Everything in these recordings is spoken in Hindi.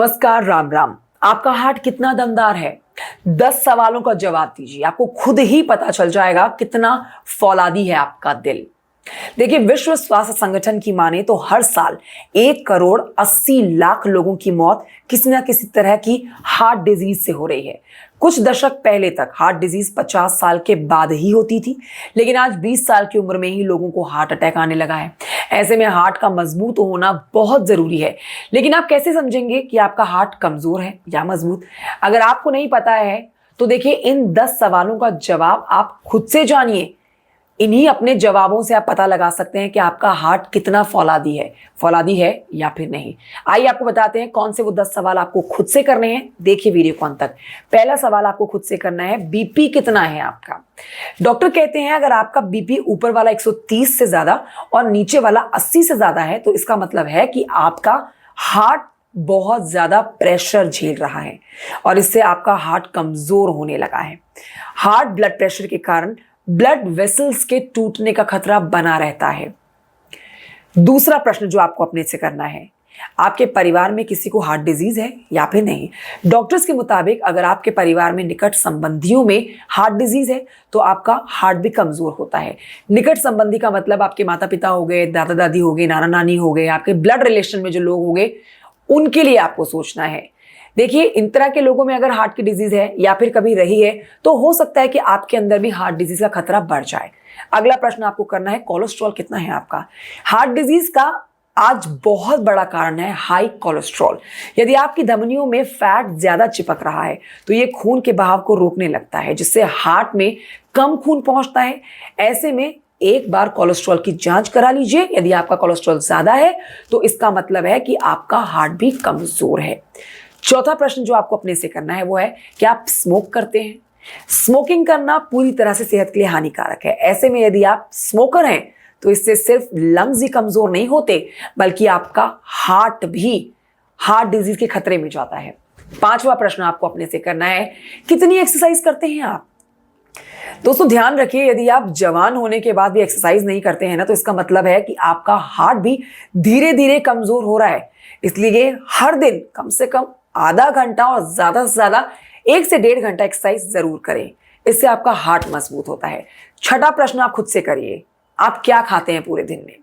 नमस्कार, राम राम। आपका हार्ट कितना दमदार है? 10 सवालों का जवाब दीजिए, आपको खुद ही पता चल जाएगा कितना फौलादी है आपका दिल। देखिए, विश्व स्वास्थ्य संगठन की माने तो हर साल 1,80,00,000 लोगों की मौत किसी न किसी तरह की हार्ट डिजीज से हो रही है। कुछ दशक पहले तक हार्ट डिजीज 50 साल के बाद ही होती थी, लेकिन आज 20 साल की उम्र में ही लोगों को हार्ट अटैक आने लगा है। ऐसे में हार्ट का मजबूत होना बहुत जरूरी है। लेकिन आप कैसे समझेंगे कि आपका हार्ट कमजोर है या मजबूत? अगर आपको नहीं पता है तो देखिए, इन 10 सवालों का जवाब आप खुद से जानिए। इन्हीं अपने जवाबों से आप पता लगा सकते हैं कि आपका हार्ट कितना फौलादी है या फिर नहीं। आइए आपको बताते हैं कौन से वो 10 सवाल आपको खुद से करने हैं। देखिए वीडियो को अंत तक। पहला सवाल आपको खुद से करना है, बीपी कितना है आपका? डॉक्टर कहते हैं अगर आपका बीपी ऊपर वाला 130 से ज्यादा और नीचे वाला 80 से ज्यादा है तो इसका मतलब है कि आपका हार्ट बहुत ज्यादा प्रेशर झेल रहा है और इससे आपका हार्ट कमजोर होने लगा है। हार्ट ब्लड प्रेशर के कारण ब्लड वेसल्स के टूटने का खतरा बना रहता है। दूसरा प्रश्न जो आपको अपने से करना है, आपके परिवार में किसी को हार्ट डिजीज है या फिर नहीं? डॉक्टर्स के मुताबिक अगर आपके परिवार में निकट संबंधियों में हार्ट डिजीज है तो आपका हार्ट भी कमजोर होता है। निकट संबंधी का मतलब आपके माता पिता हो गए, दादा दादी हो गए, नाना नानी हो गए, आपके ब्लड रिलेशन में जो लोग हो गए, उनके लिए आपको सोचना है। देखिए, इन तरह के लोगों में अगर हार्ट की डिजीज है या फिर कभी रही है तो हो सकता है कि आपके अंदर भी हार्ट डिजीज का खतरा बढ़ जाए। अगला प्रश्न आपको करना है, कोलेस्ट्रॉल कितना है आपका? हार्ट डिजीज का आज बहुत बड़ा कारण है हाई कोलेस्ट्रॉल। यदि आपकी धमनियों में फैट ज्यादा चिपक रहा है तो ये खून के बहाव को रोकने लगता है, जिससे हार्ट में कम खून पहुंचता है। ऐसे में एक बार कोलेस्ट्रॉल की जांच करा लीजिए। यदि आपका कोलेस्ट्रॉल ज्यादा है तो इसका मतलब है कि आपका हार्ट भी कमजोर है। चौथा प्रश्न जो आपको अपने से करना है वो है कि आप स्मोक करते हैं? स्मोकिंग करना पूरी तरह से सेहत के लिए हानिकारक है। ऐसे में यदि आप स्मोकर हैं तो इससे सिर्फ लंग्स ही कमजोर नहीं होते बल्कि आपका हार्ट भी हार्ट डिजीज के खतरे में जाता है। पांचवा प्रश्न आपको अपने से करना है, कितनी एक्सरसाइज करते हैं आप? दोस्तों ध्यान रखिए, यदि आप जवान होने के बाद भी एक्सरसाइज नहीं करते हैं ना तो इसका मतलब है कि आपका हार्ट भी धीरे धीरे कमजोर हो रहा है। इसलिए हर दिन कम से कम आधा घंटा और ज्यादा से ज्यादा 1 से 1.5 घंटा एक्सरसाइज जरूर करें। इससे आपका हार्ट मजबूत होता है। छठा प्रश्न आप खुद से करिए, आप क्या खाते हैं पूरे दिन में?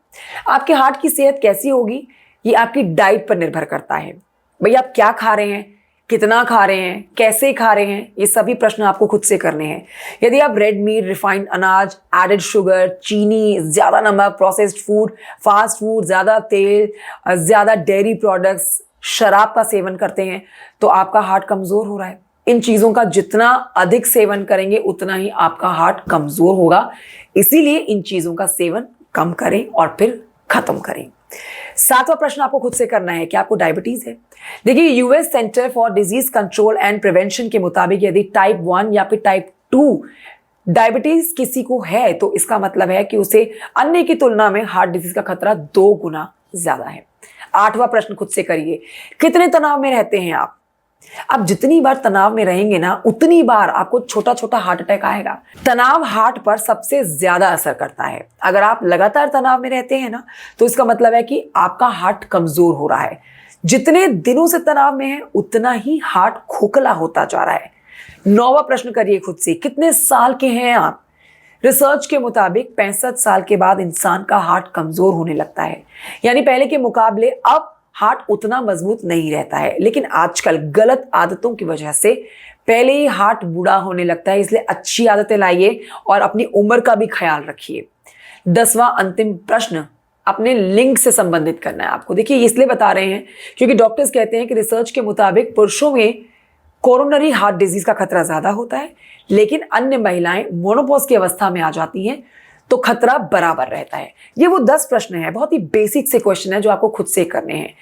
आपके हार्ट की सेहत कैसी होगी ये आपकी डाइट पर निर्भर करता है। भाई, आप क्या खा रहे हैं, कितना खा रहे हैं, कैसे खा रहे हैं, ये सभी प्रश्न आपको खुद से करने हैं। यदि आप रेड मीट, रिफाइंड अनाज, एडेड शुगर, चीनी, ज्यादा नमक, प्रोसेस्ड फूड, फास्ट फूड, ज्यादा तेल, ज्यादा डेयरी प्रोडक्ट्स, शराब का सेवन करते हैं तो आपका हार्ट कमजोर हो रहा है। इन चीजों का जितना अधिक सेवन करेंगे उतना ही आपका हार्ट कमजोर होगा। इसीलिए इन चीजों का सेवन कम करें और फिर खत्म करें। सातवां प्रश्न आपको खुद से करना है कि आपको डायबिटीज है? देखिए, US centre for disease control and prevention के मुताबिक यदि टाइप 1 या फिर टाइप 2 डायबिटीज किसी को है तो इसका मतलब है कि उसे अन्य की तुलना में हार्ट डिजीज का खतरा 2 गुना ज्यादा है। आठवां प्रश्न खुद से करिए, कितने तनाव में रहते हैं आप? आप जितनी बार तनाव में रहेंगे ना उतनी बार आपको छोटा छोटा हार्ट अटैक आएगा। तनाव हार्ट पर सबसे ज्यादा असर करता है। अगर आप लगातार तनाव में रहते हैं ना तो इसका मतलब है कि आपका हार्ट कमजोर हो रहा है। जितने दिनों से तनाव में है उतना ही हार्ट खोखला होता जा रहा है। 9वां प्रश्न करिए खुद से, कितने साल के हैं आप? रिसर्च के मुताबिक 65 साल के बाद इंसान का हार्ट कमजोर होने लगता है। यानी पहले के मुकाबले अब हार्ट उतना मजबूत नहीं रहता है, लेकिन आजकल गलत आदतों की वजह से पहले ही हार्ट बूढ़ा होने लगता है। इसलिए अच्छी आदतें लाइए और अपनी उम्र का भी ख्याल रखिए। 10वां अंतिम प्रश्न अपने लिंग से संबंधित करना है आपको। देखिए, इसलिए बता रहे हैं क्योंकि डॉक्टर्स कहते हैं कि रिसर्च के मुताबिक पुरुषों में कोरोनरी हार्ट डिजीज का खतरा ज्यादा होता है, लेकिन अन्य महिलाएं मोनोपॉज की अवस्था में आ जाती हैं तो खतरा बराबर रहता है। ये वो 10 प्रश्न हैं, बहुत ही बेसिक से क्वेश्चन है जो आपको खुद से करने हैं,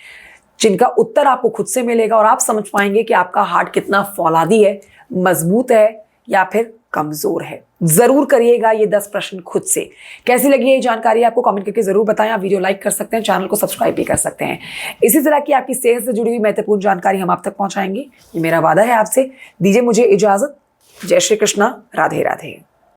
जिनका उत्तर आपको खुद से मिलेगा और आप समझ पाएंगे कि आपका हार्ट कितना फौलादी है, मजबूत है या फिर कमजोर है। जरूर करिएगा ये 10 प्रश्न खुद से। कैसी लगी ये जानकारी आपको कमेंट करके जरूर बताएं। आप वीडियो लाइक कर सकते हैं, चैनल को सब्सक्राइब भी कर सकते हैं। इसी तरह की आपकी सेहत से जुड़ी हुई महत्वपूर्ण जानकारी हम आप तक पहुंचाएंगे, ये मेरा वादा है आपसे। दीजिए मुझे इजाजत। जय श्री कृष्णा, राधे राधे।